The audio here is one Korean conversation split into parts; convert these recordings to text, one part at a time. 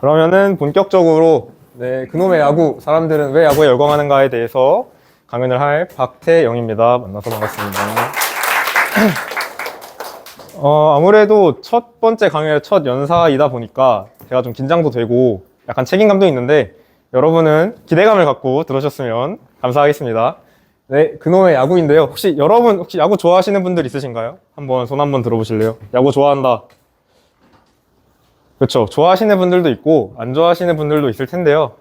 그러면은 본격적으로 그놈의 야구, 사람들은 왜 야구에 열광하는가에 대해서 강연을 할 박태영입니다. 만나서 반갑습니다. 아무래도 첫 번째 강연의 첫 연사이다 보니까 제가 좀 긴장도 되고 약간 책임감도 있는데 여러분은 기대감을 갖고 들으셨으면 감사하겠습니다. 네, 그놈의 야구인데요. 혹시 여러분 야구 좋아하시는 분들 있으신가요? 손 한번 들어보실래요? 야구 좋아한다. 그렇죠. 좋아하시는 분들도 있고 안 좋아하시는 분들도 있을 텐데요.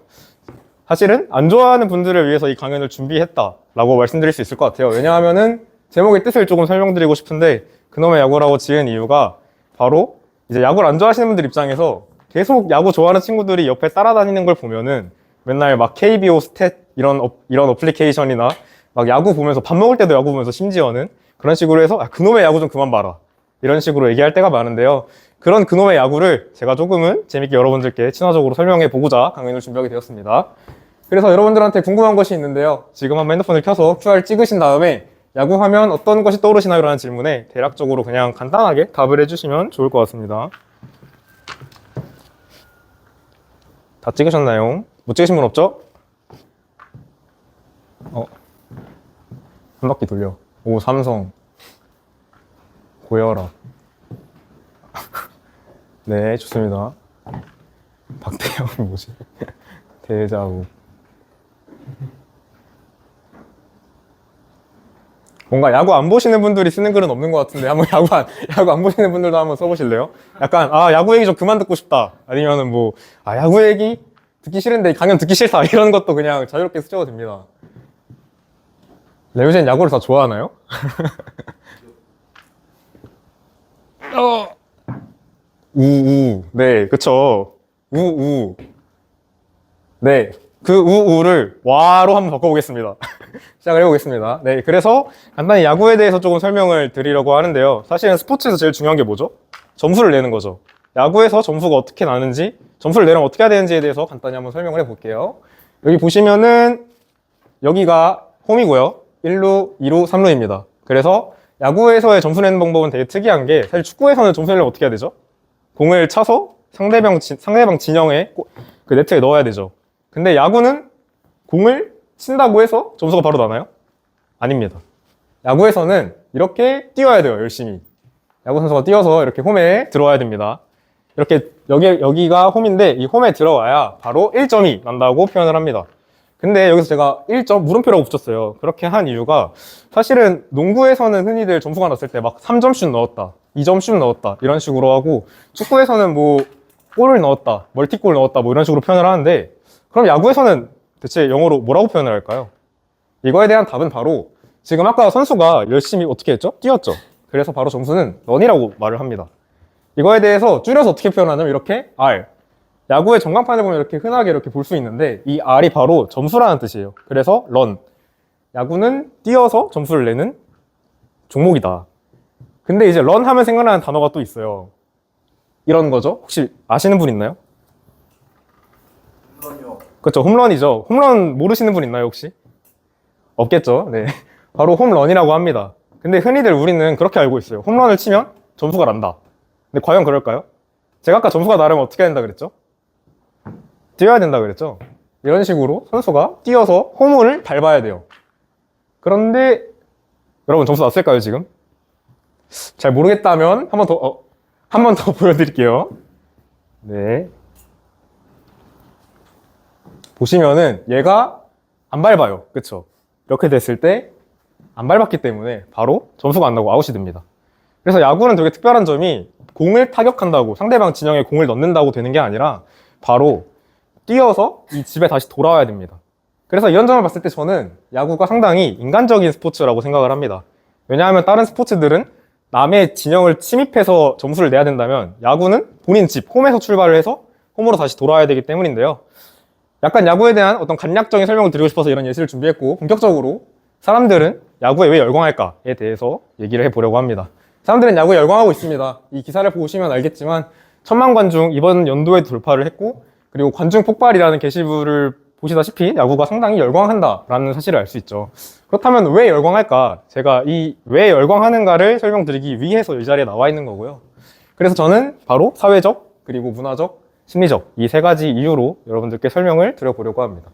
사실은 안 좋아하는 분들을 위해서 이 강연을 준비했다라고 말씀드릴 수 있을 것 같아요. 왜냐하면은 제목의 뜻을 조금 설명드리고 싶은데 그놈의 야구라고 지은 이유가 바로 이제 야구를 안 좋아하시는 분들 입장에서 계속 야구 좋아하는 친구들이 옆에 따라다니는 걸 보면은 맨날 막 KBO 스탯 이런 어플리케이션이나 막 야구 보면서 밥 먹을 때도 야구 보면서 심지어는 그런 식으로 해서 그놈의 야구 좀 그만 봐라 이런 식으로 얘기할 때가 많은데요. 그런 그놈의 야구를 제가 조금은 재밌게 여러분들께 친화적으로 설명해 보고자 강연을 준비하게 되었습니다. 그래서 여러분들한테 궁금한 것이 있는데요. 지금 한번 핸드폰을 켜서 QR 찍으신 다음에 야구하면 어떤 것이 떠오르시나요? 라는 질문에 대략적으로 그냥 간단하게 답을 해주시면 좋을 것 같습니다. 다 찍으셨나요? 못 찍으신 분 없죠? 한 바퀴 돌려. 오, 삼성. 고혈압. 네, 좋습니다. 박태영이 뭐지? 대자우. 뭔가 야구 안 보시는 분들이 쓰는 글은 없는 것 같은데 한번 야구 안 보시는 분들도 한번 써보실래요? 약간 야구 얘기 좀 그만 듣고 싶다. 아니면은 야구 얘기 듣기 싫은데 강연 듣기 싫다. 이런 것도 그냥 자유롭게 쓰셔도 됩니다. 레오젠 야구를 다 좋아하나요? 우우. 네, 그쵸. 우우. 네, 그 우우를 와로 한번 바꿔보겠습니다. 시작을 해보겠습니다. 네, 그래서 간단히 야구에 대해서 조금 설명을 드리려고 하는데요. 사실은 스포츠에서 제일 중요한 게 뭐죠? 점수를 내는 거죠. 야구에서 점수가 어떻게 나는지, 점수를 내려면 어떻게 해야 되는지에 대해서 간단히 한번 설명을 해볼게요. 여기 보시면은 여기가 홈이고요. 1루, 2루, 3루입니다. 그래서 야구에서의 점수 내는 방법은 되게 특이한 게 사실 축구에서는 점수 내려면 어떻게 해야 되죠? 공을 차서 상대방 진영에 그 네트에 넣어야 되죠. 근데 야구는 공을 친다고 해서 점수가 바로 나나요? 아닙니다. 야구에서는 이렇게 뛰어야 돼요, 열심히. 야구 선수가 뛰어서 이렇게 홈에 들어와야 됩니다. 이렇게 여기가 홈인데 이 홈에 들어와야 바로 1점이 난다고 표현을 합니다. 근데 여기서 제가 1점 물음표라고 붙였어요. 그렇게 한 이유가 사실은 농구에서는 흔히들 점수가 났을 때 막 3점 슛 넣었다, 2점 슛 넣었다 이런 식으로 하고 축구에서는 골을 넣었다, 멀티골 넣었다 이런 식으로 표현을 하는데 그럼 야구에서는 대체 영어로 뭐라고 표현을 할까요? 이거에 대한 답은 바로 지금 아까 선수가 열심히 어떻게 했죠? 뛰었죠. 그래서 바로 점수는 런이라고 말을 합니다. 이거에 대해서 줄여서 어떻게 표현하냐면 이렇게 R. 야구의 전광판을 보면 이렇게 흔하게 이렇게 볼 수 있는데 이 R이 바로 점수라는 뜻이에요. 그래서 런. 야구는 뛰어서 점수를 내는 종목이다. 근데 이제 런 하면 생각나는 단어가 또 있어요. 이런 거죠. 혹시 아시는 분 있나요? 홈런이요. 그렇죠. 홈런이죠. 홈런 모르시는 분 있나요, 혹시? 없겠죠. 네. 바로 홈런이라고 합니다. 근데 흔히들 우리는 그렇게 알고 있어요. 홈런을 치면 점수가 난다. 근데 과연 그럴까요? 제가 아까 점수가 나려면 어떻게 해야 된다 그랬죠? 뛰어야 된다 그랬죠? 이런 식으로 선수가 뛰어서 홈을 밟아야 돼요. 그런데 여러분 점수 났을까요, 지금? 잘 모르겠다면 한 번 더 보여드릴게요. 네. 보시면은 얘가 안 밟아요. 그쵸? 이렇게 됐을 때 안 밟았기 때문에 바로 점수가 안 나고 아웃이 됩니다. 그래서 야구는 되게 특별한 점이 공을 타격한다고 상대방 진영에 공을 넣는다고 되는 게 아니라 바로 뛰어서 이 집에 다시 돌아와야 됩니다. 그래서 이런 점을 봤을 때 저는 야구가 상당히 인간적인 스포츠라고 생각을 합니다. 왜냐하면 다른 스포츠들은 남의 진영을 침입해서 점수를 내야 된다면 야구는 본인 집, 홈에서 출발을 해서 홈으로 다시 돌아와야 되기 때문인데요. 약간 야구에 대한 어떤 간략적인 설명을 드리고 싶어서 이런 예시를 준비했고 본격적으로 사람들은 야구에 왜 열광할까에 대해서 얘기를 해보려고 합니다. 사람들은 야구에 열광하고 있습니다. 이 기사를 보시면 알겠지만 1000만 관중 이번 연도에 돌파를 했고 그리고 관중 폭발이라는 게시물을 보시다시피 야구가 상당히 열광한다라는 사실을 알 수 있죠. 그렇다면 왜 열광할까? 제가 이 왜 열광하는가를 설명드리기 위해서 이 자리에 나와 있는 거고요. 그래서 저는 바로 사회적 그리고 문화적 심리적, 이 세 가지 이유로 여러분들께 설명을 드려보려고 합니다.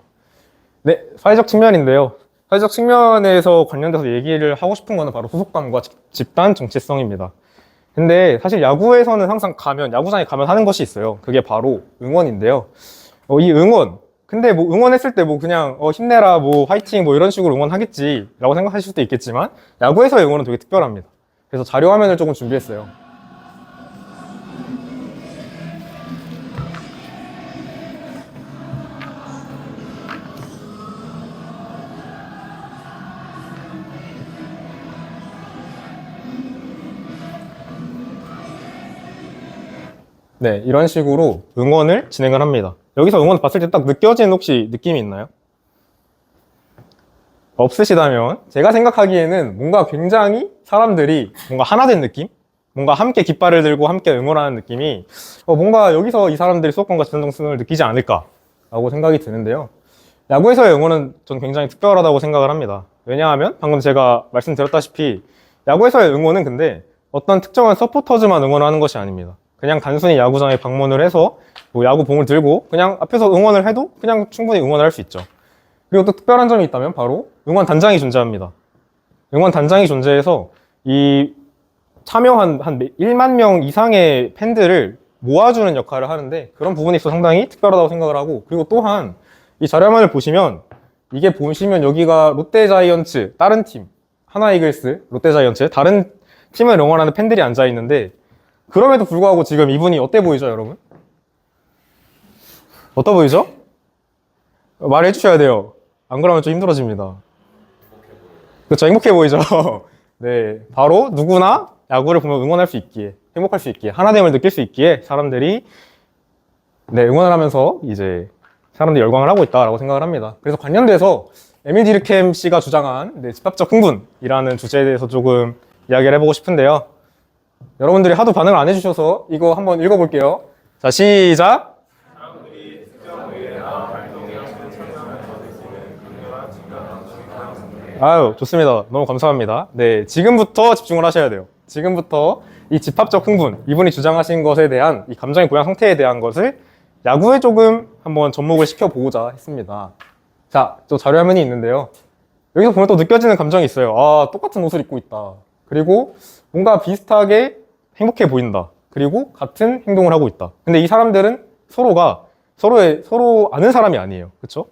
네, 사회적 측면인데요. 사회적 측면에서 관련돼서 얘기를 하고 싶은 거는 바로 소속감과 집단 정체성입니다. 근데 사실 야구에서는 항상 야구장에 가면 하는 것이 있어요. 그게 바로 응원인데요. 이 응원, 근데 뭐 응원했을 때 뭐 그냥 힘내라, 뭐 화이팅, 뭐 이런 식으로 응원하겠지라고 생각하실 수도 있겠지만 야구에서의 응원은 되게 특별합니다. 그래서 자료 화면을 조금 준비했어요. 네, 이런 식으로 응원을 진행을 합니다. 여기서 응원 봤을 때 딱 느껴지는 혹시 느낌이 있나요? 없으시다면 제가 생각하기에는 뭔가 굉장히 사람들이 뭔가 하나 된 느낌? 뭔가 함께 깃발을 들고 함께 응원하는 느낌이 뭔가 여기서 이 사람들이 수도권과 집단정신을 느끼지 않을까라고 생각이 드는데요. 야구에서의 응원은 저는 굉장히 특별하다고 생각을 합니다. 왜냐하면 방금 제가 말씀드렸다시피 야구에서의 응원은 근데 어떤 특정한 서포터즈만 응원하는 것이 아닙니다. 그냥 단순히 야구장에 방문을 해서 뭐 야구봉을 들고 그냥 앞에서 응원을 해도 그냥 충분히 응원을 할 수 있죠. 그리고 또 특별한 점이 있다면 바로 응원 단장이 존재합니다. 응원 단장이 존재해서 이 참여한 한 1만 명 이상의 팬들을 모아주는 역할을 하는데 그런 부분이 있어 상당히 특별하다고 생각을 하고, 그리고 또한 이 자료화면을 보시면 이게 보시면 여기가 롯데자이언츠 다른 팀, 하나이글스, 롯데자이언츠 다른 팀을 응원하는 팬들이 앉아 있는데 그럼에도 불구하고 지금 이분이 어때 보이죠, 여러분? 어떠 보이죠? 말해 주셔야 돼요. 안 그러면 좀 힘들어집니다. 그렇죠, 행복해 보이죠? 네, 바로 누구나 야구를 보면 응원할 수 있기에, 행복할 수 있기에, 하나됨을 느낄 수 있기에 사람들이 응원을 하면서 이제 사람들이 열광을 하고 있다라고 생각을 합니다. 그래서 관련돼서 에밀 디르켐 씨가 주장한 집합적 흥분이라는 주제에 대해서 조금 이야기를 해보고 싶은데요. 여러분들이 하도 반응을 안 해주셔서 이거 한번 읽어볼게요. 자, 시작! 아유, 좋습니다. 너무 감사합니다. 네, 지금부터 집중을 하셔야 돼요. 지금부터 이 집합적 흥분, 이분이 주장하신 것에 대한 이 감정의 고양 상태에 대한 것을 야구에 조금 한번 접목을 시켜보고자 했습니다. 자, 또 자료화면이 있는데요. 여기서 보면 또 느껴지는 감정이 있어요. 아, 똑같은 옷을 입고 있다. 그리고 뭔가 비슷하게 행복해 보인다. 그리고 같은 행동을 하고 있다. 근데 이 사람들은 서로 아는 사람이 아니에요. 그렇죠?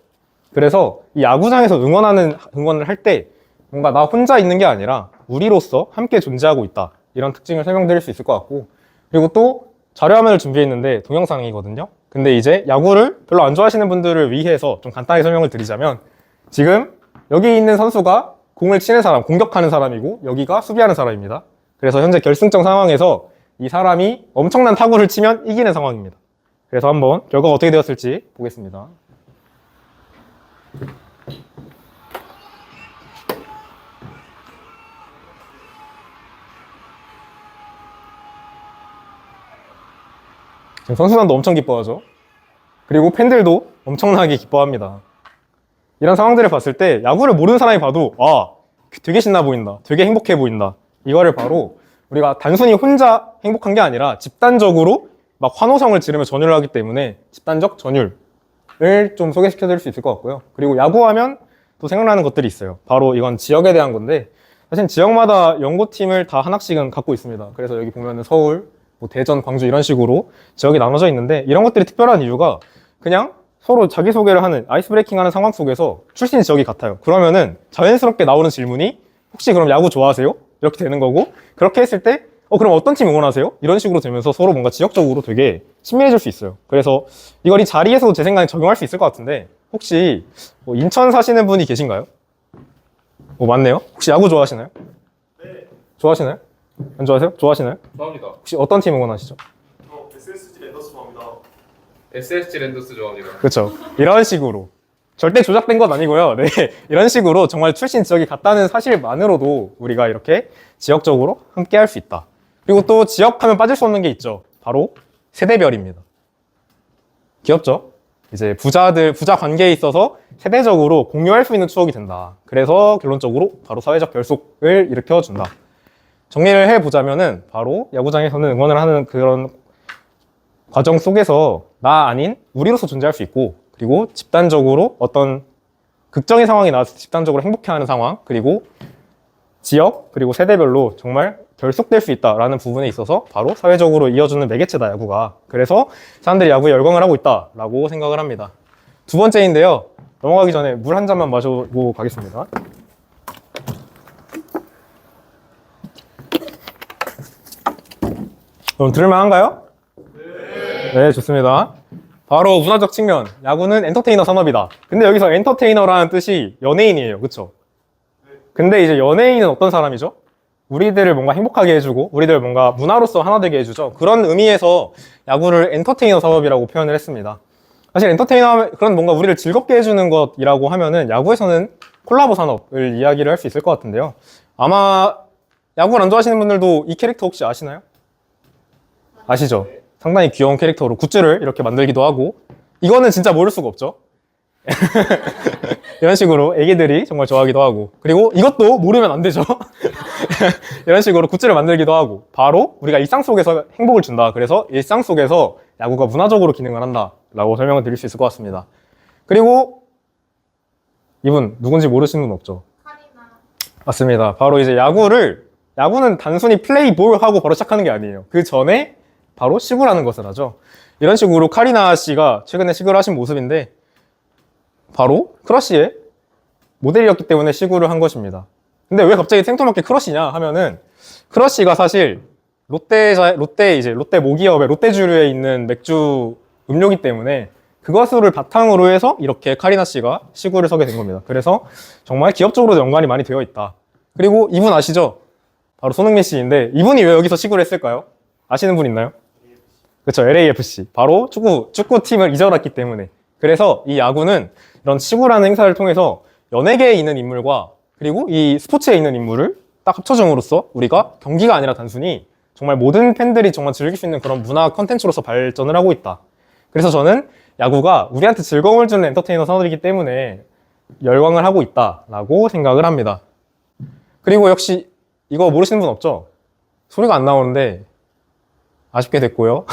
그래서 이 야구장에서 응원을 할 때 뭔가 나 혼자 있는 게 아니라 우리로서 함께 존재하고 있다. 이런 특징을 설명드릴 수 있을 것 같고, 그리고 또 자료화면을 준비했는데 동영상이거든요. 근데 이제 야구를 별로 안 좋아하시는 분들을 위해서 좀 간단히 설명을 드리자면, 지금 여기 있는 선수가 공을 치는 사람, 공격하는 사람이고 여기가 수비하는 사람입니다. 그래서 현재 결승점 상황에서 이 사람이 엄청난 타구를 치면 이기는 상황입니다. 그래서 한번 결과가 어떻게 되었을지 보겠습니다. 지금 선수단도 엄청 기뻐하죠. 그리고 팬들도 엄청나게 기뻐합니다. 이런 상황들을 봤을 때 야구를 모르는 사람이 봐도 되게 신나 보인다, 되게 행복해 보인다, 이거를 바로 우리가 단순히 혼자 행복한 게 아니라 집단적으로 막 환호성을 지르며 전율을 하기 때문에 집단적 전율을 좀 소개시켜 드릴 수 있을 것 같고요. 그리고 야구하면 또 생각나는 것들이 있어요. 바로 이건 지역에 대한 건데, 사실 지역마다 연고팀을 다 하나씩은 갖고 있습니다. 그래서 여기 보면은 서울, 뭐 대전, 광주 이런 식으로 지역이 나눠져 있는데, 이런 것들이 특별한 이유가 그냥 서로 자기소개를 하는, 아이스 브레이킹 하는 상황 속에서 출신 지역이 같아요. 그러면은 자연스럽게 나오는 질문이 혹시 그럼 야구 좋아하세요? 이렇게 되는 거고, 그렇게 했을 때 그럼 어떤 팀 응원하세요? 이런 식으로 되면서 서로 뭔가 지역적으로 되게 친밀해질 수 있어요. 그래서 이걸 이 자리에서도 제 생각에 적용할 수 있을 것 같은데, 혹시 인천 사시는 분이 계신가요? 맞네요. 혹시 야구 좋아하시나요? 네. 좋아하시나요? 안 좋아하세요? 좋아하시나요? 좋아합니다. 혹시 어떤 팀 응원하시죠? SSG 랜더스 좋아합니다. SSG 랜더스 좋아합니다. 그렇죠. 이런 식으로 절대 조작된 건 아니고요. 네, 이런 식으로 정말 출신 지역이 같다는 사실만으로도 우리가 이렇게 지역적으로 함께 할 수 있다. 그리고 또 지역하면 빠질 수 없는 게 있죠. 바로 세대별입니다. 귀엽죠? 이제 부자 관계에 있어서 세대적으로 공유할 수 있는 추억이 된다. 그래서 결론적으로 바로 사회적 결속을 일으켜준다. 정리를 해보자면은 바로 야구장에서는 응원을 하는 그런 과정 속에서 나 아닌 우리로서 존재할 수 있고, 그리고 집단적으로 어떤 극적인 상황이 나와서 집단적으로 행복해하는 상황, 그리고 지역, 그리고 세대별로 정말 결속될 수 있다라는 부분에 있어서 바로 사회적으로 이어주는 매개체다, 야구가. 그래서 사람들이 야구에 열광을 하고 있다라고 생각을 합니다. 두 번째인데요. 넘어가기 전에 물 한 잔만 마셔보고 가겠습니다. 그럼 들을만한가요? 네, 좋습니다. 바로 문화적 측면. 야구는 엔터테이너 산업이다. 근데 여기서 엔터테이너라는 뜻이 연예인이에요. 그쵸? 근데 이제 연예인은 어떤 사람이죠? 우리들을 뭔가 행복하게 해주고, 우리들 뭔가 문화로서 하나 되게 해주죠. 그런 의미에서 야구를 엔터테이너 산업이라고 표현을 했습니다. 사실 엔터테이너, 그런 뭔가 우리를 즐겁게 해주는 것이라고 하면은 야구에서는 콜라보 산업을 이야기를 할 수 있을 것 같은데요. 아마 야구를 안 좋아하시는 분들도 이 캐릭터 혹시 아시나요? 아시죠? 상당히 귀여운 캐릭터로 굿즈를 이렇게 만들기도 하고, 이거는 진짜 모를 수가 없죠. 이런 식으로 애기들이 정말 좋아하기도 하고, 그리고 이것도 모르면 안 되죠. 이런 식으로 굿즈를 만들기도 하고, 바로 우리가 일상 속에서 행복을 준다. 그래서 일상 속에서 야구가 문화적으로 기능을 한다 라고 설명을 드릴 수 있을 것 같습니다. 그리고 이분 누군지 모르시는 분 없죠? 카리나. 맞습니다. 바로 이제 야구는 단순히 플레이 볼 하고 바로 시작하는 게 아니에요. 그 전에 바로 시구라는 것을 하죠. 이런 식으로 카리나 씨가 최근에 시구를 하신 모습인데, 바로 크러쉬의 모델이었기 때문에 시구를 한 것입니다. 근데 왜 갑자기 생뚱맞게 크러쉬냐 하면은, 크러쉬가 사실 롯데 모기업의 롯데주류에 있는 맥주 음료기 때문에 그것을 바탕으로 해서 이렇게 카리나 씨가 시구를 서게 된 겁니다. 그래서 정말 기업적으로도 연관이 많이 되어 있다. 그리고 이분 아시죠? 바로 손흥민 씨인데, 이분이 왜 여기서 시구를 했을까요? 아시는 분 있나요? 그렇죠. LAFC. 바로 축구팀을 이적했기 때문에. 그래서 이 야구는 이런 시구라는 행사를 통해서 연예계에 있는 인물과 그리고 이 스포츠에 있는 인물을 딱 합쳐줌으로써 우리가 경기가 아니라 단순히 정말 모든 팬들이 정말 즐길 수 있는 그런 문화 컨텐츠로서 발전을 하고 있다. 그래서 저는 야구가 우리한테 즐거움을 주는 엔터테이너 산업이기 때문에 열광을 하고 있다라고 생각을 합니다. 그리고 역시 이거 모르시는 분 없죠? 소리가 안 나오는데 아쉽게 됐고요.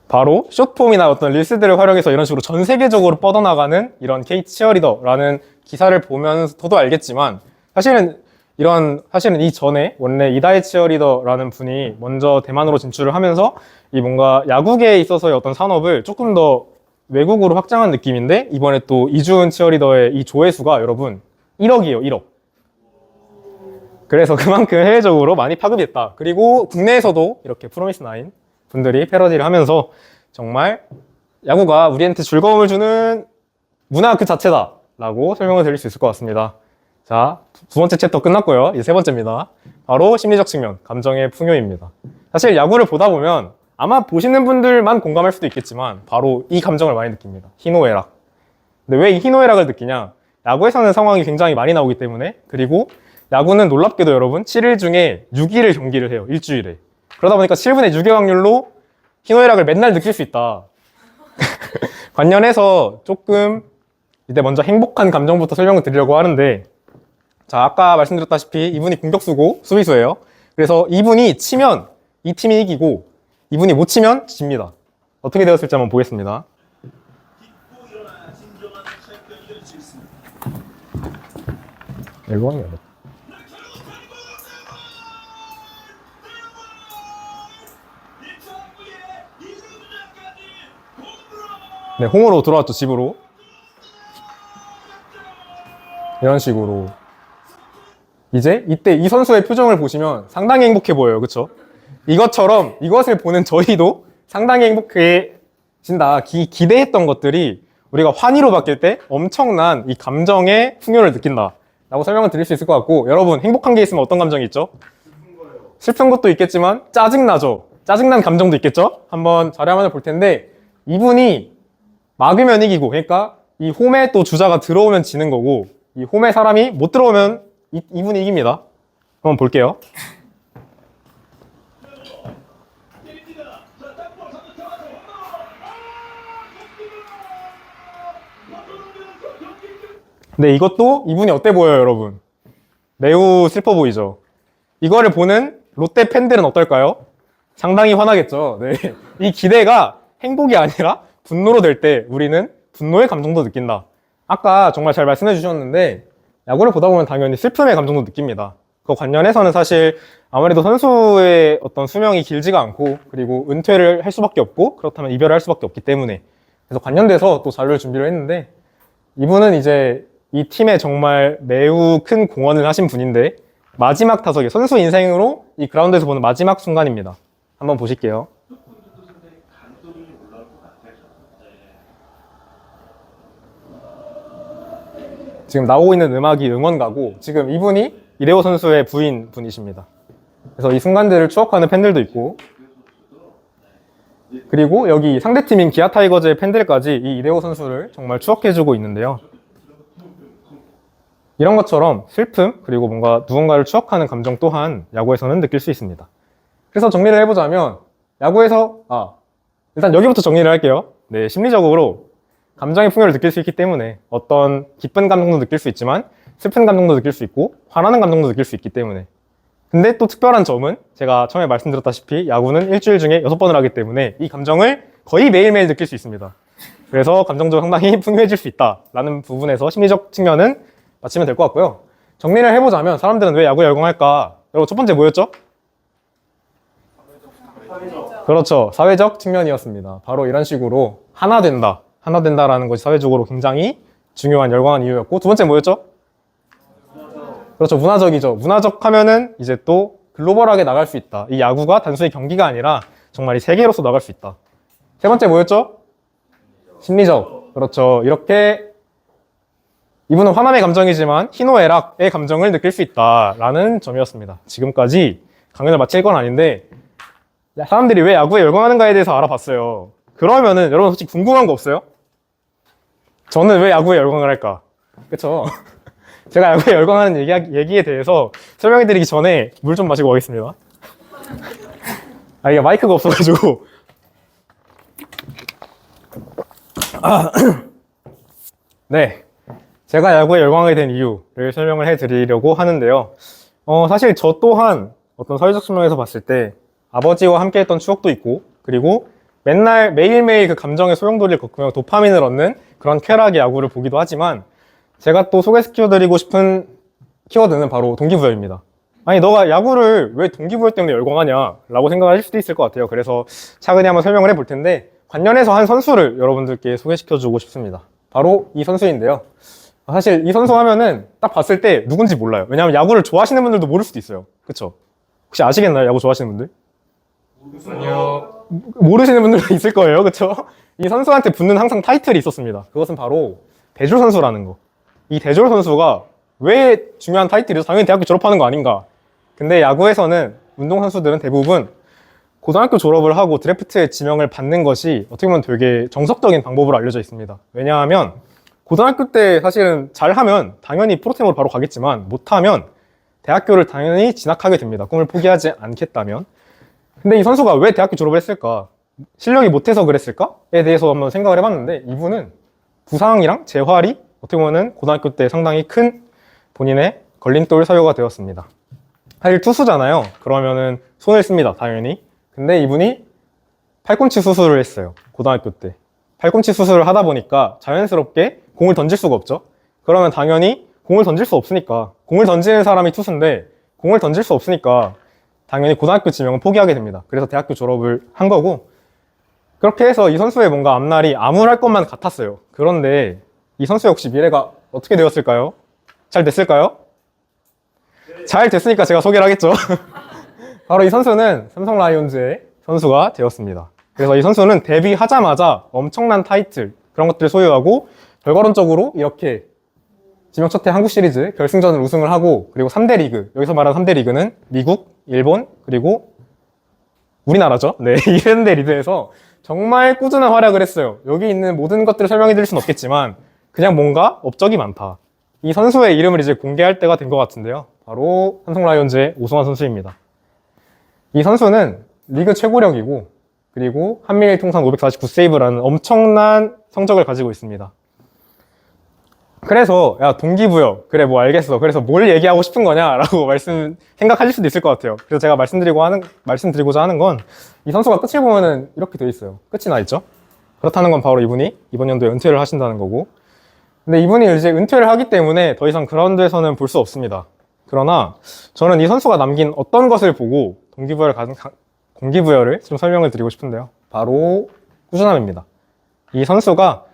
바로 숏폼이나 어떤 릴스들을 활용해서 이런 식으로 전 세계적으로 뻗어나가는 이런 K 치어리더라는 기사를 보면서도 알겠지만, 사실은 이전에 원래 이다혜 치어리더라는 분이 먼저 대만으로 진출을 하면서 이 뭔가 야구계에 있어서의 어떤 산업을 조금 더 외국으로 확장한 느낌인데, 이번에 또 이주은 치어리더의 이 조회수가 여러분 1억이에요, 1억. 그래서 그만큼 해외적으로 많이 파급했다. 그리고 국내에서도 이렇게 프로미스9 분들이 패러디를 하면서 정말 야구가 우리한테 즐거움을 주는 문화 그 자체다 라고 설명을 드릴 수 있을 것 같습니다. 자, 두 번째 챕터 끝났고요. 이제 세 번째입니다. 바로 심리적 측면, 감정의 풍요입니다. 사실 야구를 보다 보면 아마 보시는 분들만 공감할 수도 있겠지만 바로 이 감정을 많이 느낍니다. 희노애락. 근데 왜 이 희노애락을 느끼냐? 야구에서는 상황이 굉장히 많이 나오기 때문에, 그리고 야구는 놀랍게도 여러분 7일 중에 6일을 경기를 해요. 일주일에. 그러다 보니까 7분의 6의 확률로 희노애락을 맨날 느낄 수 있다. 관련해서 조금 이때 먼저 행복한 감정부터 설명을 드리려고 하는데, 자, 아까 말씀드렸다시피 이분이 공격수고 수비수예요. 그래서 이분이 치면 이 팀이 이기고 이분이 못 치면 집니다. 어떻게 되었을지 한번 보겠습니다. 일광이 어렵다. 네, 홈으로 돌아왔죠, 집으로. 이런 식으로. 이제 이때 이 선수의 표정을 보시면 상당히 행복해 보여요. 그쵸? 이것처럼 이것을 보는 저희도 상당히 행복해진다. 기대했던 것들이 우리가 환희로 바뀔 때 엄청난 이 감정의 풍요를 느낀다 라고 설명을 드릴 수 있을 것 같고, 여러분 행복한 게 있으면 어떤 감정이 있죠? 슬픈 것도 있겠지만 짜증나죠? 짜증난 감정도 있겠죠? 한번 자료 화면을 볼 텐데, 이분이 막으면 이기고, 그러니까 이 홈에 또 주자가 들어오면 지는 거고, 이 홈에 사람이 못 들어오면 이분이 이깁니다. 한번 볼게요. 근데 이것도 이분이 어때 보여요, 여러분? 매우 슬퍼 보이죠? 이거를 보는 롯데 팬들은 어떨까요? 상당히 화나겠죠. 네. 이 기대가 행복이 아니라 분노로 될 때 우리는 분노의 감정도 느낀다. 아까 정말 잘 말씀해 주셨는데 야구를 보다 보면 당연히 슬픔의 감정도 느낍니다. 그 관련해서는 사실 아무래도 선수의 어떤 수명이 길지가 않고 그리고 은퇴를 할 수밖에 없고 그렇다면 이별을 할 수밖에 없기 때문에 그래서 관련돼서 또 자료를 준비를 했는데 이분은 이제 이 팀에 정말 매우 큰 공헌을 하신 분인데 마지막 타석에 선수 인생으로 이 그라운드에서 보는 마지막 순간입니다. 한번 보실게요. 지금 나오고 있는 음악이 응원가고 지금 이분이 이대호 선수의 부인 분이십니다. 그래서 이 순간들을 추억하는 팬들도 있고 그리고 여기 상대팀인 기아 타이거즈의 팬들까지 이 이대호 선수를 정말 추억해주고 있는데요. 이런 것처럼 슬픔 그리고 뭔가 누군가를 추억하는 감정 또한 야구에서는 느낄 수 있습니다. 그래서 정리를 해보자면 야구에서 일단 여기부터 정리를 할게요. 네, 심리적으로 감정의 풍요를 느낄 수 있기 때문에 어떤 기쁜 감정도 느낄 수 있지만 슬픈 감정도 느낄 수 있고 화나는 감정도 느낄 수 있기 때문에 근데 또 특별한 점은 제가 처음에 말씀드렸다시피 야구는 일주일 중에 6번을 하기 때문에 이 감정을 거의 매일매일 느낄 수 있습니다. 그래서 감정도 상당히 풍요해질 수 있다라는 부분에서 심리적 측면은 마치면 될 것 같고요. 정리를 해보자면 사람들은 왜 야구에 열광할까? 여러분 첫 번째 뭐였죠? 그렇죠. 사회적 측면이었습니다. 바로 이런 식으로 하나 된다라는 것이 사회적으로 굉장히 중요한 열광한 이유였고 두 번째 뭐였죠? 그렇죠. 문화적이죠. 문화적 하면은 이제 또 글로벌하게 나갈 수 있다. 이 야구가 단순히 경기가 아니라 정말 이 세계로서 나갈 수 있다. 세 번째 뭐였죠? 심리적. 그렇죠. 이렇게 이분은 화남의 감정이지만 희노애락의 감정을 느낄 수 있다라는 점이었습니다. 지금까지 강연을 마칠 건 아닌데 사람들이 왜 야구에 열광하는가에 대해서 알아봤어요. 그러면은 여러분 솔직히 궁금한 거 없어요? 저는 왜 야구에 열광을 할까? 그쵸? 제가 야구에 열광하는 얘기에 대해서 설명해드리기 전에 물 좀 마시고 가겠습니다. 이게 마이크가 없어가지고. 네. 제가 야구에 열광하게 된 이유를 설명을 해드리려고 하는데요. 사실 저 또한 어떤 사회적 측면에서 봤을 때 아버지와 함께 했던 추억도 있고 그리고 맨날 매일매일 그 감정의 소용돌이를 겪으며 도파민을 얻는 그런 쾌락의 야구를 보기도 하지만 제가 또 소개시켜드리고 싶은 키워드는 바로 동기부여입니다. 아니 너가 야구를 왜 동기부여 때문에 열광하냐 라고 생각하실 수도 있을 것 같아요. 그래서 차근히 한번 설명을 해볼 텐데 관련해서 한 선수를 여러분들께 소개시켜주고 싶습니다. 바로 이 선수인데요. 사실 이 선수 하면은 딱 봤을 때 누군지 몰라요. 왜냐하면 야구를 좋아하시는 분들도 모를 수도 있어요. 그쵸? 혹시 아시겠나요? 야구 좋아하시는 분들? 아니요. 모르시는 분들도 있을 거예요. 그쵸? 이 선수한테 붙는 항상 타이틀이 있었습니다. 그것은 바로 대졸 선수라는 거. 이 대졸 선수가 왜 중요한 타이틀이죠? 당연히 대학교 졸업하는 거 아닌가. 근데 야구에서는 운동선수들은 대부분 고등학교 졸업을 하고 드래프트에 지명을 받는 것이 어떻게 보면 되게 정석적인 방법으로 알려져 있습니다. 왜냐하면 고등학교 때 사실은 잘하면 당연히 프로팀으로 바로 가겠지만 못하면 대학교를 당연히 진학하게 됩니다. 꿈을 포기하지 않겠다면. 근데 이 선수가 왜 대학교 졸업을 했을까? 실력이 못해서 그랬을까?에 대해서 한번 생각을 해봤는데 이분은 부상이랑 재활이 어떻게 보면 고등학교 때 상당히 큰 본인의 걸림돌 사유가 되었습니다. 사실 투수잖아요. 그러면은 손을 씁니다. 당연히. 근데 이분이 팔꿈치 수술을 했어요. 고등학교 때. 팔꿈치 수술을 하다 보니까 자연스럽게 공을 던질 수가 없죠. 그러면 당연히 공을 던질 수 없으니까 공을 던지는 사람이 투수인데 공을 던질 수 없으니까 당연히 고등학교 지명은 포기하게 됩니다. 그래서 대학교 졸업을 한 거고 그렇게 해서 이 선수의 뭔가 앞날이 암울할 것만 같았어요. 그런데 이 선수의 혹시 미래가 어떻게 되었을까요? 잘 됐을까요? 잘 됐으니까 제가 소개를 하겠죠. 바로 이 선수는 삼성 라이온즈의 선수가 되었습니다. 그래서 이 선수는 데뷔하자마자 엄청난 타이틀 그런 것들을 소유하고 결과론적으로 이렇게 지명 첫해 한국 시리즈 결승전을 우승을 하고 그리고 3대 리그 여기서 말하는 3대 리그는 미국, 일본 그리고 우리나라죠. 네, 이런 데 리그에서 정말 꾸준한 활약을 했어요. 여기 있는 모든 것들을 설명해 드릴 수는 없겠지만 그냥 뭔가 업적이 많다. 이 선수의 이름을 이제 공개할 때가 된 것 같은데요. 바로 삼성 라이온즈의 오승환 선수입니다. 이 선수는 리그 최고령이고 그리고 한미일 통산 549세이브라는 엄청난 성적을 가지고 있습니다. 그래서 야 동기부여 그래 뭐 알겠어 그래서 뭘 얘기하고 싶은 거냐라고 생각하실 수도 있을 것 같아요. 그래서 제가 말씀드리고자 하는 건 이 선수가 끝을 보면은 이렇게 돼 있어요. 끝이 나 있죠. 그렇다는 건 바로 이분이 이번 연도에 은퇴를 하신다는 거고, 근데 이분이 이제 은퇴를 하기 때문에 더 이상 그라운드에서는 볼 수 없습니다. 그러나 저는 이 선수가 남긴 어떤 것을 보고 동기부여를 좀 설명을 드리고 싶은데요. 바로 꾸준함입니다. 이 선수가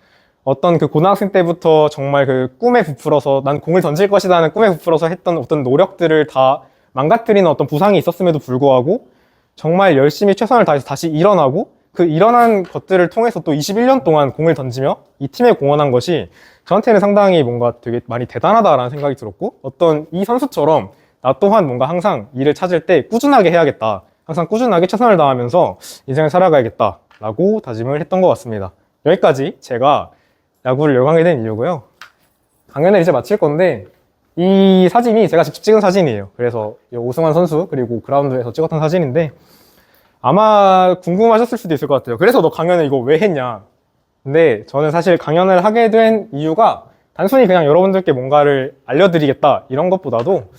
어떤 그 고등학생 때부터 정말 그 꿈에 부풀어서 난 공을 던질 것이라는 꿈에 부풀어서 했던 어떤 노력들을 다 망가뜨리는 어떤 부상이 있었음에도 불구하고 정말 열심히 최선을 다해서 다시 일어나고 그 일어난 것들을 통해서 또 21년 동안 공을 던지며 이 팀에 공헌한 것이 저한테는 상당히 뭔가 되게 많이 대단하다라는 생각이 들었고, 어떤 이 선수처럼 나 또한 뭔가 항상 일을 찾을 때 꾸준하게 해야겠다, 항상 꾸준하게 최선을 다하면서 인생을 살아가야겠다 라고 다짐을 했던 것 같습니다. 여기까지 제가 야구를 열광하게 된 이유고요. 강연을 이제 마칠 건데 이 사진이 제가 직접 찍은 사진이에요. 그래서 오승환 선수 그리고 그라운드에서 찍었던 사진인데 아마 궁금하셨을 수도 있을 것 같아요. 그래서 너 강연을 이거 왜 했냐? 근데 저는 사실 강연을 하게 된 이유가 단순히 그냥 여러분들께 뭔가를 알려드리겠다 이런 것보다도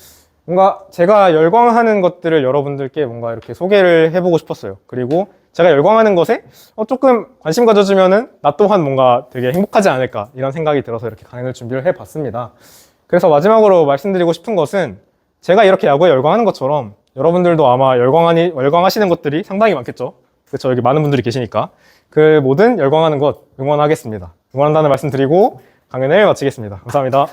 뭔가 제가 열광하는 것들을 여러분들께 뭔가 이렇게 소개를 해보고 싶었어요. 그리고 제가 열광하는 것에 조금 관심 가져주면은 나 또한 뭔가 되게 행복하지 않을까 이런 생각이 들어서 이렇게 강연을 준비를 해봤습니다. 그래서 마지막으로 말씀드리고 싶은 것은 제가 이렇게 야구에 열광하는 것처럼 여러분들도 아마 열광하시는 것들이 상당히 많겠죠. 그렇죠. 여기 많은 분들이 계시니까 그 모든 열광하는 것 응원하겠습니다. 응원한다는 말씀 드리고 강연을 마치겠습니다. 감사합니다.